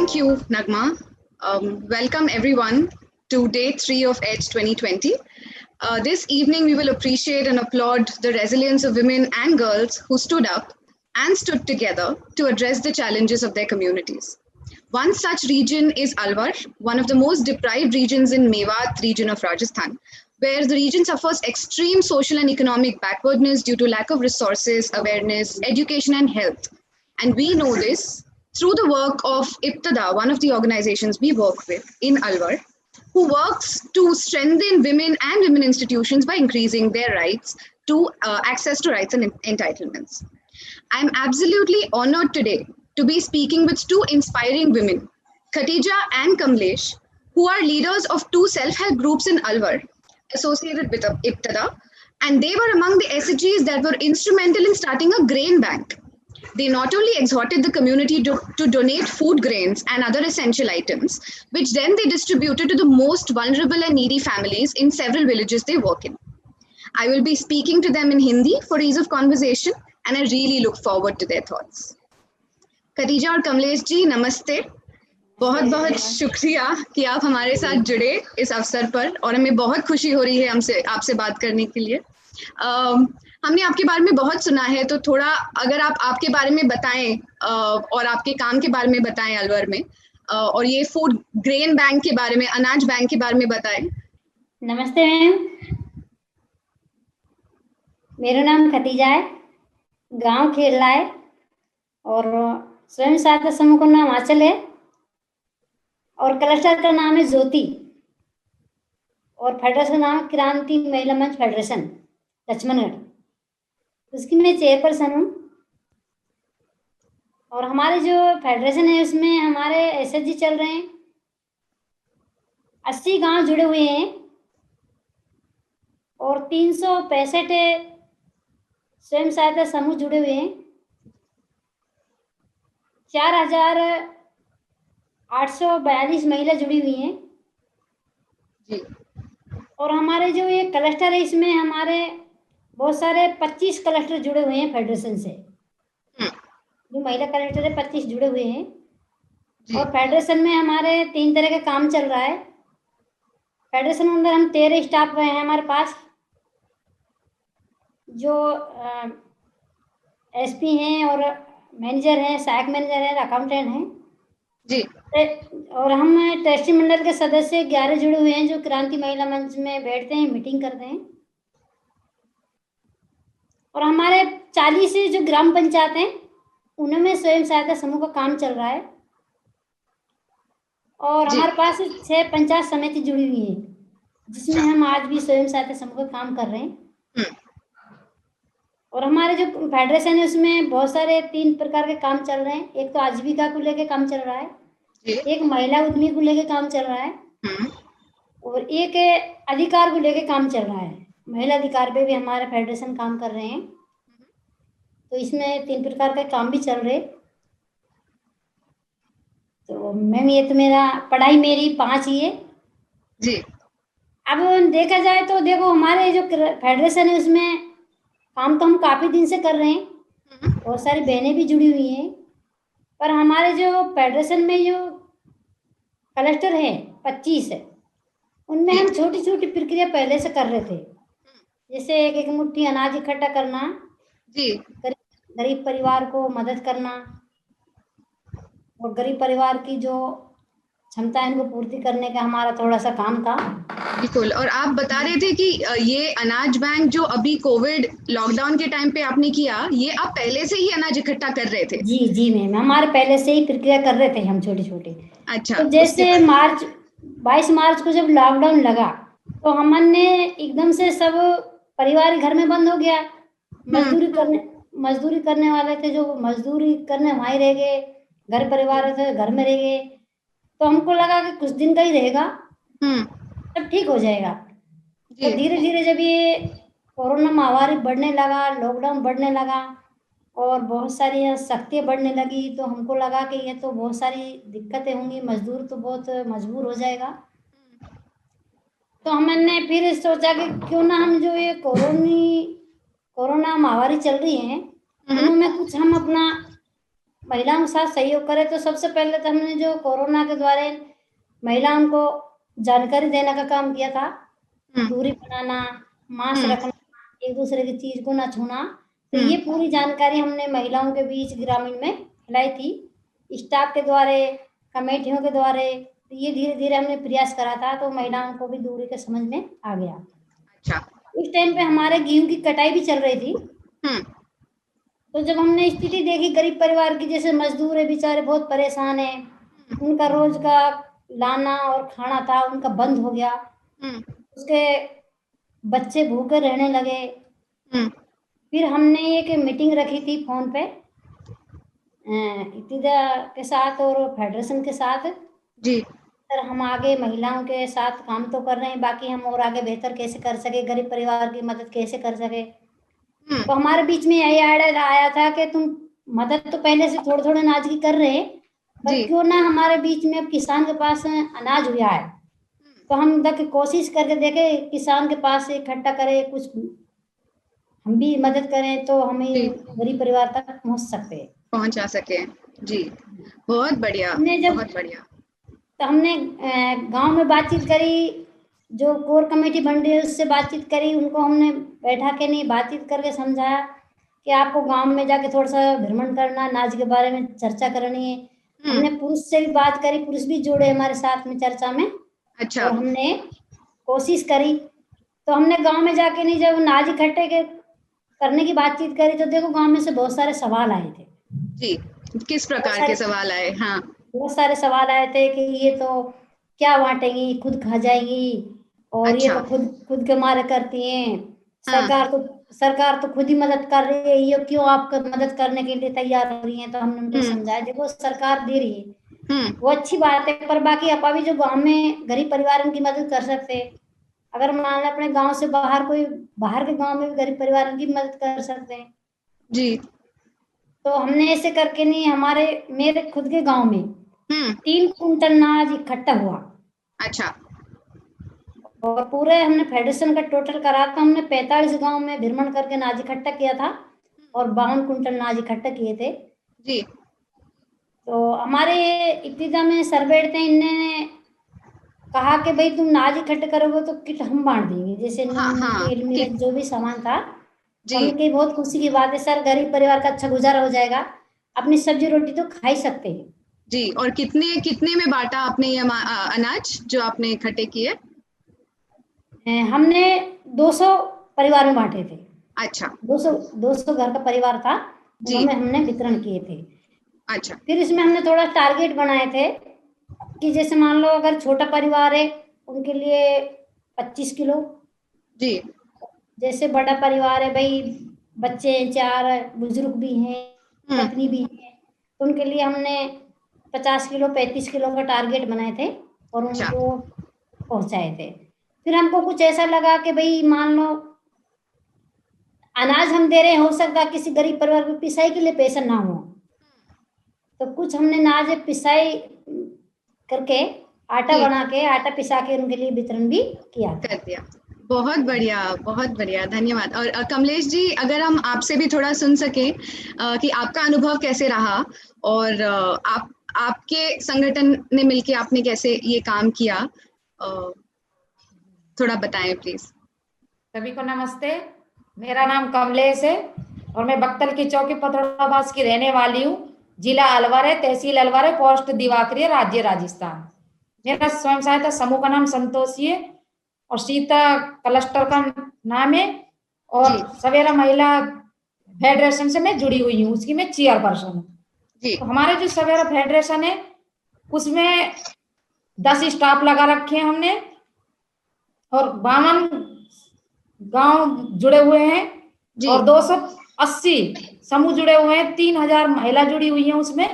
Thank you, Nagma. Welcome everyone to day 3 of EDGE 2020. This evening, we will appreciate and applaud the resilience of women and girls who stood up and stood together to address the challenges of their communities. One such region is Alwar, one of the most deprived regions in Mewat region of Rajasthan, where the region suffers extreme social and economic backwardness due to lack of resources, awareness, education and health. And we know this through the work of Ibtada, one of the organizations we work with in Alwar, who works to strengthen women and women institutions by increasing their rights to access to rights and entitlements. I'm absolutely honored today to be speaking with two inspiring women, Khatija and Kamlesh, who are leaders of two self-help groups in Alwar, associated with Ibtada, and they were among the SHGs that were instrumental in starting a grain bank. They not only exhorted the community to donate food grains and other essential items, which then they distributed to the most vulnerable and needy families in several villages they work in. I will be speaking to them in Hindi for ease of conversation, and I really look forward to their thoughts. Khatija और कमलेश जी नमस्ते. बहुत बहुत शुक्रिया कि आप हमारे साथ जुड़े इस अवसर पर और हमें बहुत खुशी हो रही है हमसे आपसे बात करने के लिए. हमने आपके बारे में बहुत सुना है, तो थोड़ा अगर आप आपके बारे में बताएं और आपके काम के बारे में बताएं अलवर में, और ये फूड ग्रेन बैंक के बारे में, अनाज बैंक के बारे में बताएं. नमस्ते मैम, मेरा नाम खतीजा है, गांव खेरला है और स्वयं सहायता समूह का नाम आंचल है और क्लस्टर का नाम है ज्योति और फेडरेशन का नाम क्रांति महिला मंच फेडरेशन लक्ष्मणगढ़, उसकी मैं चेयरपर्सन हूँ. और हमारे जो फेडरेशन है उसमें हमारे एसएचजी चल रहे हैं, 80 गांव जुड़े हुए हैं और 365 स्वयं सहायता समूह जुड़े हुए हैं, 4842 महिला जुड़ी हुई हैं जी. और हमारे जो ये क्लस्टर है इसमें हमारे बहुत सारे 25 क्लस्टर जुड़े हुए हैं फेडरेशन से. जो महिला क्लस्टर है 25 जुड़े हुए हैं और फेडरेशन में हमारे 3 तरह का काम चल रहा है. फेडरेशन के अंदर हम 13 स्टाफ हैं हमारे पास, जो एसपी हैं और मैनेजर हैं, सहायक मैनेजर हैं, अकाउंटेंट हैं जी. और हम ट्रस्टी मंडल के सदस्य 11 जुड़े हुए हैं जो क्रांति महिला मंच में बैठते हैं, मीटिंग करते हैं. और हमारे 40 जो ग्राम पंचायत हैं उनमें स्वयं सहायता समूह का काम चल रहा है और हमारे पास 6 पंचायत समिति जुड़ी हुई है जिसमें हम आज भी स्वयं सहायता समूह का काम कर रहे हैं. और हमारे जो फेडरेशन है उसमें बहुत सारे 3 प्रकार के काम चल रहे हैं. एक तो आजीविका को लेके काम चल रहा है, एक महिला उद्यमी को लेके काम चल रहा है और एक अधिकार को लेके काम चल रहा है. महिला अधिकार पे भी हमारा फेडरेशन काम कर रहे हैं, तो इसमें 3 प्रकार का काम भी चल रहे. तो मैम ये तो मेरा पढ़ाई मेरी 5 ही है जी. अब देखा जाए तो देखो हमारे जो फेडरेशन है उसमें काम तो हम काफी दिन से कर रहे हैं, बहुत सारी बहनें भी जुड़ी हुई हैं, पर हमारे जो फेडरेशन में जो क्लस्टर है 25 है उनमें हम छोटी छोटी प्रक्रिया पहले से कर रहे थे. जैसे एक मुट्ठी अनाज इकट्ठा करना जी, गरीब परिवार को मदद करना और गरीब परिवार की जो क्षमता है इनको पूर्ति करने का हमारा थोड़ा सा काम था. बिल्कुल. और आप बता रहे थे कि ये अनाज बैंक जो अभी कोविड लॉकडाउन के टाइम पे आपने किया, ये आप पहले से ही अनाज इकट्ठा कर रहे थे? जी जी मैम, हमारे पहले से ही प्रक्रिया कर रहे थे हम छोटे छोटे. अच्छा. तो जैसे 22 मार्च को जब लॉकडाउन लगा तो हमने एकदम से सब परिवार घर में बंद हो गया. मजदूरी करने वाले थे जो मजदूरी करने वहीं रह गए, घर परिवार थे घर में रह गए. तो हमको लगा कि कुछ दिन का ही रहेगा, सब ठीक हो जाएगा. तो धीरे धीरे जब ये कोरोना महामारी बढ़ने लगा, लॉकडाउन बढ़ने लगा और बहुत सारी सख्तियाँ बढ़ने लगी, तो हमको लगा कि ये तो बहुत सारी दिक्कतें होंगी, मजदूर तो बहुत मजबूर हो जाएगा. तो हमने फिर सोचा कि क्यों ना हम जो ये कोरोना महामारी चल रही है उनमें कुछ हम अपना महिलाओं के साथ सहयोग करें तो सबसे पहले तो हमने जो कोरोना के द्वारा महिलाओं को जानकारी देने का काम किया था, दूरी बनाना, मास्क रखना, एक दूसरे की चीज को ना छूना, तो ये पूरी जानकारी हमने महिलाओं के बीच ग्रामीण में फैलाई थी, स्टाफ के द्वारा, कमेटियों के द्वारा। तो ये धीरे धीरे हमने प्रयास करा था, तो महिलाओं को भी दूरी के समझ में आ गया। अच्छा। उस टाइम पे हमारे गेहूं की कटाई भी चल रही थी। तो जब हमने स्थिति देखी गरीब परिवार की, जैसे मजदूर है बेचारे बहुत परेशान है, उनका रोज का लाना और खाना था उनका बंद हो गया, उसके बच्चे भूखे रहने लगे। फिर हमने एक मीटिंग रखी थी फोन पे इतिदा के साथ और फेडरेशन के साथ जी। सर हम आगे महिलाओं के साथ काम तो कर रहे हैं, बाकी हम और आगे बेहतर कैसे कर सके, गरीब परिवार की मदद कैसे कर सके। तो हमारे बीच में यही आइडिया आया था कि तुम मदद तो पहले से थोड़े थोड़े अनाज की कर रहे हैं, पर क्यों ना हमारे बीच में अब किसान के पास अनाज हुआ है, तो हम कोशिश करके देखे किसान के पास इकट्ठा करें, कुछ हम भी मदद करें तो हमें गरीब परिवार तक पहुंचा सके। जी, बहुत बढ़िया, बहुत बढ़िया। तो हमने गांव में बातचीत करी, जो कोर कमेटी बन रही है उससे बातचीत करी, उनको हमने बैठा के नहीं बातचीत करके समझाया कि आपको गांव में जाके थोड़ा सा भ्रमण करना, अनाज के बारे में चर्चा करनी है। हमने पुरुष से भी बात करी, पुरुष भी जुड़े हमारे साथ में चर्चा में। अच्छा। और हमने कोशिश करी, तो हमने गांव में जाके नहीं, जब अनाज इकट्ठे करने की बातचीत करी, तो देखो गांव में से बहुत सारे सवाल आए थे। जी, किस प्रकार के सवाल आए? हाँ, बहुत सारे सवाल आए थे कि ये तो क्या बांटेंगी, खुद खा जाएगी, और अच्छा। ये तो खुद के मारे करती हैं। हाँ। सरकार तो खुद ही मदद कर रही है, ये क्यों आपको मदद करने के लिए तैयार हो रही है। तो हमने उनको समझाया, देखो सरकार दे रही है वो अच्छी बात है, पर बाकी अपा भी जो गांव में गरीब परिवारों की मदद कर सकते हैं, अगर मान लो अपने गांव से बाहर कोई बाहर के गांव में भी गरीब परिवारों की मदद कर सकते हैं। जी। तो हमने ऐसे करके नहीं, मेरे खुद के गांव में 3 कुंटल अनाज इकट्ठा हुआ। अच्छा। और पूरे हमने फेडरेशन का टोटल करा था, हमने 45 गांव में भ्रमण करके अनाज इकट्ठा किया था और 52 कुंटल अनाज इकट्ठा किए थे। जी। तो हमारे इब्तिदा में सर्वे थे, इन्होंने कहा कि भाई तुम अनाज इकट्ठा करोगे तो किट हम बांट देंगे, जैसे तेल मिर्च जो भी सामान था। उनकी बहुत खुशी की बात है, सर गरीब परिवार का अच्छा गुजारा हो जाएगा, अपनी सब्जी रोटी तो खा ही सकते हैं। जी। और कितने में बांटा आपने ये अनाज जो आपने इकट्ठे किए? हमने 200 परिवार में बांटे थे। अच्छा। 200 घर का परिवार था, उनमें हमने वितरण किए थे। अच्छा। फिर इसमें हमने थोड़ा टारगेट बनाए थे कि जैसे मान लो अगर छोटा परिवार है उनके लिए 25 किलो। जी। जैसे बड़ा परिवार है, भाई बच्चे 4, बुजुर्ग भी हैं, पत्नी भी है, तो उनके लिए हमने 50 किलो 35 किलो का टारगेट बनाए थे और उनको पहुंचाए थे। फिर हमको कुछ ऐसा लगा कि भाई मान लो अनाज हम दे रहे हैं, हो सकता है किसी गरीब परिवार को पिसाई के लिए पैसा ना हो, तो कुछ हमने अनाज पिसाई करके आटा बना के, आटा पिसा के उनके लिए वितरण भी किया कर दिया। बहुत बढ़िया, बहुत बढ़िया, धन्यवाद। और कमलेश जी, अगर हम आपसे भी थोड़ा सुन सके कि आपका अनुभव कैसे रहा और आपके संगठन ने मिलके आपने कैसे ये काम किया, थोड़ा बताएं प्लीज। सभी को नमस्ते, मेरा नाम कमलेश है और मैं बख्तल की चौकी पथड़ाबाद की रहने वाली हूँ। जिला अलवर है, तहसील अलवर है, पोस्ट दिवाकरी है, राज्य राजस्थान। मेरा स्वयं सहायता समूह का नाम संतोषी है और सीता क्लस्टर का नाम है, और सवेरा महिला फेडरेशन से मैं जुड़ी हुई हूँ, उसकी मैं चेयरपर्सन हूँ। तो हमारे जो सवेरा फेडरेशन है उसमें 10 स्टाफ लगा रखे हैं हमने और 52 गांव जुड़े हुए हैं और 280 समूह जुड़े हुए हैं, 3000 महिला जुड़ी हुई हैं उसमें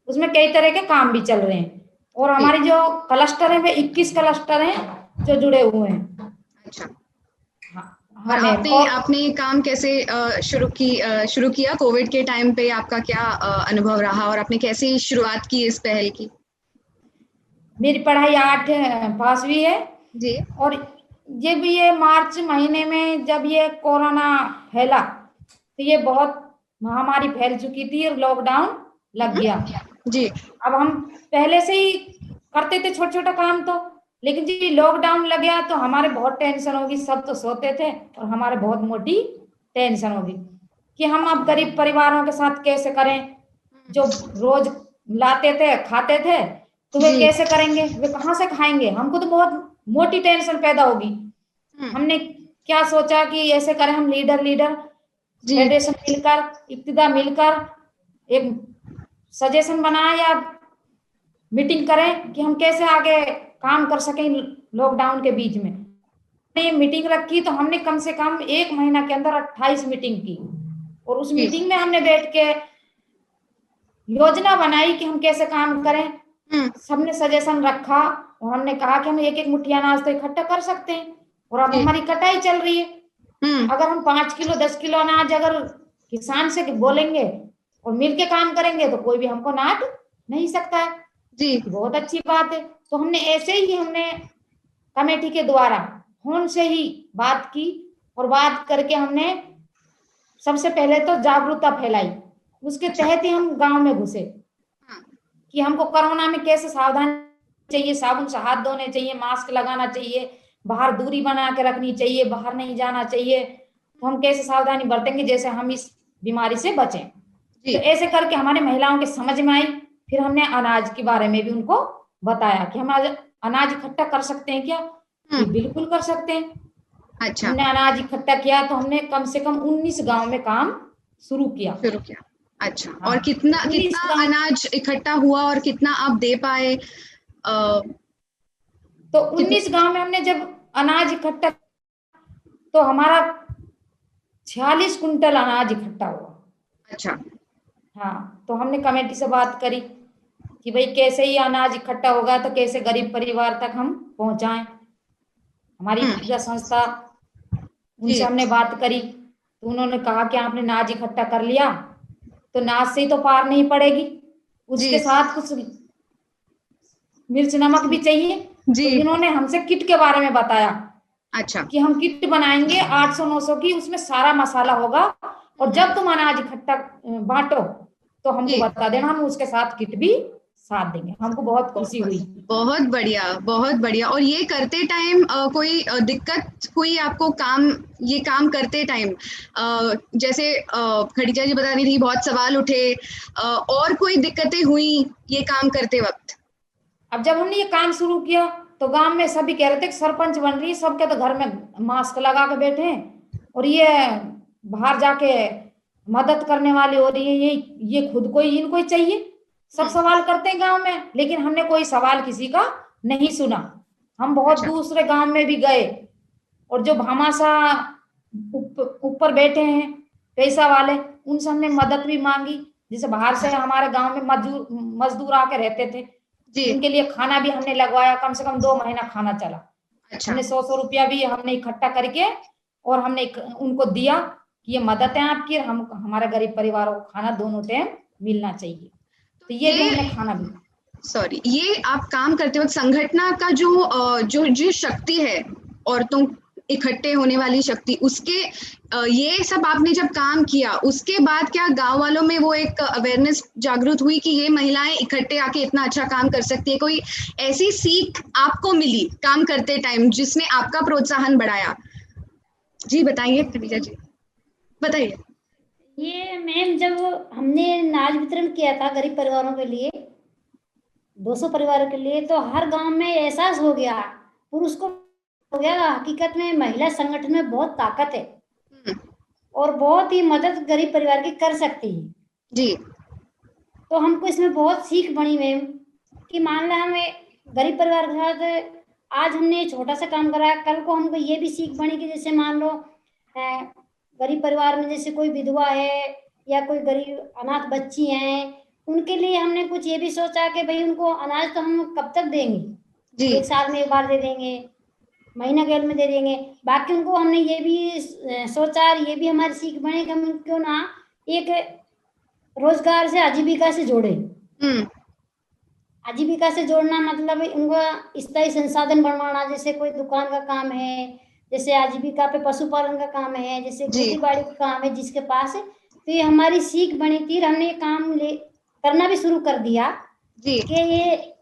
कई तरह के काम भी चल रहे हैं। और हमारी जो क्लस्टर है वे 21 क्लस्टर हैं जो जुड़े हुए हैं। अच्छा। और आपने काम कैसे शुरू किया? कोविड के टाइम पे आपका क्या अनुभव रहा और आपने कैसे शुरुआत की इस पहल की? मेरी पढ़ाई 8 पास हुई है जी। और जब ये मार्च महीने में जब ये कोरोना फैला तो ये बहुत महामारी फैल चुकी थी और लॉकडाउन लग गया जी। अब हम पहले से ही करते थे छोटा छोटा काम, तो लेकिन जी लॉकडाउन लग गया तो हमारे बहुत टेंशन होगी, सब तो सोते थे और हमारे बहुत मोटी टेंशन होगी कि हम अब गरीब परिवारों के साथ कैसे करें, जो रोज लाते थे खाते थे तो वे कैसे करेंगे, वे कहाँ से खाएंगे, हमको तो बहुत मोटी टेंशन पैदा होगी। हमने क्या सोचा कि ऐसे करें, हम लीडर फेडरेशन मिलकर, इब्तिदा मिलकर एक सजेशन बनाए या मीटिंग करें कि हम कैसे आगे काम कर सकें लॉकडाउन के बीच में। हमने मीटिंग रखी तो हमने कम से कम 1 महीना के अंदर 28 मीटिंग की और उस मीटिंग में हमने बैठ के योजना बनाई कि हम कैसे काम करें। सबने सजेशन रखा और हमने कहा कि हम एक मुट्ठी अनाज तो इकट्ठा कर सकते हैं और अब हमारी कटाई चल रही है। अगर हम 5 किलो 10 किलो अनाज अगर किसान से बोलेंगे और मिलके काम करेंगे तो कोई भी हमको नाट नहीं सकता है जी, बहुत अच्छी बात है। तो हमने ऐसे ही हमने कमेटी के द्वारा फोन से ही बात की और बात करके हमने सबसे पहले तो जागरूकता फैलाई, उसके तहत ही हम गांव में घुसे कि हमको कोरोना में कैसे सावधान चाहिए, साबुन से हाथ धोने चाहिए, मास्क लगाना चाहिए, बाहर दूरी बना के रखनी चाहिए, बाहर नहीं जाना चाहिए, तो हम कैसे सावधानी बरतेंगे जैसे हम इस बीमारी से बचें। तो ऐसे करके हमारे महिलाओं के समझ में आई। फिर हमने अनाज के बारे में भी उनको बताया कि हम अनाज इकट्ठा कर सकते हैं क्या, बिल्कुल कर सकते हैं। अच्छा, हमने अनाज इकट्ठा किया तो हमने कम से कम 19 गांव में काम शुरू किया। अच्छा, हाँ। और कितना अनाज इकट्ठा हुआ और कितना आप दे पाए? तो 19 गांव में हमने जब अनाज इकट्ठा तो हमारा 46 कुंटल अनाज इकट्ठा हुआ। अच्छा, हाँ। तो हमने कमेटी से बात करी कि भाई कैसे ही अनाज इकट्ठा होगा तो कैसे गरीब परिवार तक हम पहुंचाएं। हमारी पूजा संस्था, उनसे हमने बात करी तो उन्होंने कहा कि आपने अनाज इकट्ठा कर लिया तो अनाज से ही तो पार नहीं पड़ेगी, उसके साथ कुछ मिर्च नमक भी चाहिए। तो इन्होंने हमसे किट के बारे में बताया। अच्छा, कि हम किट बनाएंगे 800-900 की, उसमें सारा मसाला होगा और जब तुम अनाज इकट्ठा बांटो तो हमको बता देना, हम उसके साथ किट भी साथ देंगे। हमको बहुत खुशी हुई। बहुत बढ़िया, बहुत बढ़िया। और ये करते टाइम कोई दिक्कत हुई आपको ये काम करते टाइम? जैसे खदीजा जी बता रही थी बहुत सवाल उठे, और कोई दिक्कतें हुई ये काम करते वक्त? अब जब हमने ये काम शुरू किया तो गांव में सभी कह रहे थे कि सरपंच बन रही है, सबके तो घर में मास्क लगा के बैठे हैं और ये बाहर जाके मदद करने वाली हो रही है, ये खुद को ही इनको ही चाहिए। सब सवाल करते हैं गांव में, लेकिन हमने कोई सवाल किसी का नहीं सुना। हम बहुत दूसरे गांव में भी गए और जो भामाशा ऊपर बैठे हैं पैसा वाले, उनसे हमने मदद भी मांगी। जैसे बाहर से हमारे गांव में मजदूर आके रहते थे, इनके लिए खाना भी हमने लगवाया, कम से कम 2 महीना खाना चला। अच्छा। हमने 100 रुपया भी हमने इकट्ठा करके और हमने उनको दिया कि ये मदद है आपकी, हम हमारे गरीब परिवारों को खाना दोनों टाइम मिलना चाहिए। तो ये भी हमने खाना भी। सॉरी, ये आप काम करते वक्त संगठना का जो शक्ति है, औरतों इकट्ठे होने वाली शक्ति, उसके ये सब आपने जब काम किया उसके बाद क्या गांव वालों में वो एक अवेयरनेस जागृत हुई कि ये महिलाएं इकट्ठे आके इतना अच्छा काम कर सकती है? कोई ऐसी सीख आपको मिली काम करते टाइम जिसने आपका प्रोत्साहन बढ़ाया? जी बताइए खदीजा जी, बताइए। ये मैम, जब हमने अनाज वितरण किया था गरीब परिवारों के लिए, 200 परिवारों के लिए, तो हर गांव में एहसास हो गया, पुरुष को हो गया हकीकत में महिला संगठन में बहुत ताकत है और बहुत ही मदद गरीब परिवार की कर सकती है जी। तो हमको इसमें बहुत सीख बनी मैम कि मान लो हमें गरीब परिवार के साथ आज हमने छोटा सा काम कराया, कल को हमको ये भी सीख बनी कि जैसे मान लो गरीब परिवार में जैसे कोई विधवा है या कोई गरीब अनाथ बच्ची हैं, उनके लिए हमने कुछ ये भी सोचा कि भाई उनको अनाज तो हम कब तक देंगे जी, 1 साल में 1 बार दे देंगे, महीना गेल में दे देंगे। बाकी उनको हमने ये भी सोचा, ये भी हमारी सीख बने कि हम क्यों ना एक रोजगार से आजीविका से जोड़े। आजीविका से जोड़ना मतलब उनको स्थायी संसाधन बनवाना, जैसे कोई दुकान का काम है, जैसे आजीविका पे पशुपालन का काम है, जैसे खेती बाड़ी का काम है जिसके पास, तो ये हमारी सीख बनी थी। हमने काम करना भी शुरू कर दिया जी कि ये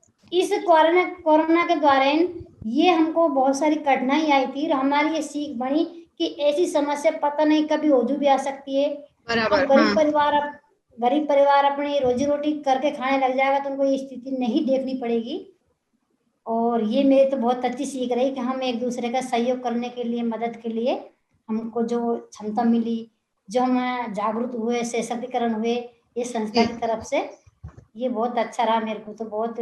इस कोरोना के दौरान ये हमको बहुत सारी कठिनाई आई थी और हमारी ये सीख बनी कि ऐसी समस्या पता नहीं कभी होजू भी आ सकती है। बराबर। गरीब परिवार अपनी रोजी रोटी करके खाने लग जाएगा तो उनको ये स्थिति नहीं देखनी पड़ेगी। और ये मेरी तो बहुत अच्छी सीख रही कि हम एक दूसरे का सहयोग करने के लिए, मदद के लिए हमको जो क्षमता मिली, जो हम जागरूक हुए, सशक्तिकरण हुए ये संस्था की तरफ से, ये बहुत अच्छा रहा। मेरे को तो बहुत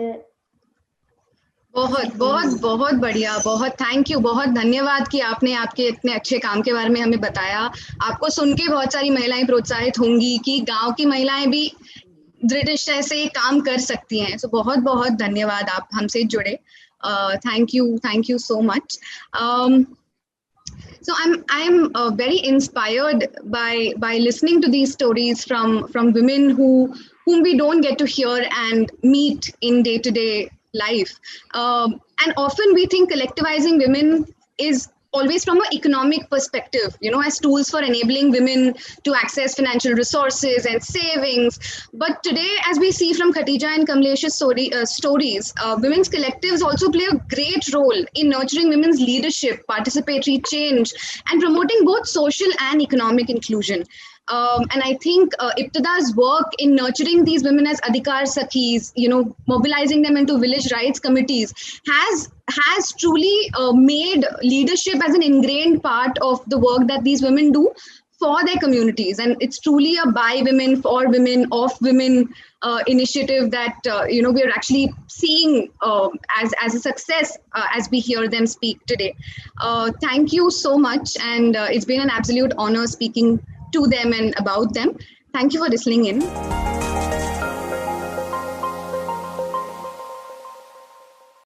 बहुत बढ़िया, बहुत थैंक यू, बहुत धन्यवाद कि आपने आपके इतने अच्छे काम के बारे में हमें बताया। आपको सुन के बहुत सारी महिलाएं प्रोत्साहित होंगी कि गांव की महिलाएं भी दृढ़ निश्चय से काम कर सकती हैं। सो बहुत बहुत धन्यवाद, आप हमसे जुड़े। Thank you so much. So I'm very inspired by listening to these stories from women whom we don't get to hear and meet in day-to-day life. And often we think collectivizing women is always from an economic perspective, as tools for enabling women to access financial resources and savings. But today, as we see from Khatija and Kamlesh's stories, women's collectives also play a great role in nurturing women's leadership, participatory change, and promoting both social and economic inclusion. And I think Ibtida's work in nurturing these women as Adhikar Sakhis, mobilizing them into village rights committees has truly made leadership as an ingrained part of the work that these women do for their communities. And it's truly a by women, for women, of women initiative that, we are actually seeing as a success as we hear them speak today. Thank you so much. And it's been an absolute honor speaking to them and about them. Thank you for listening in.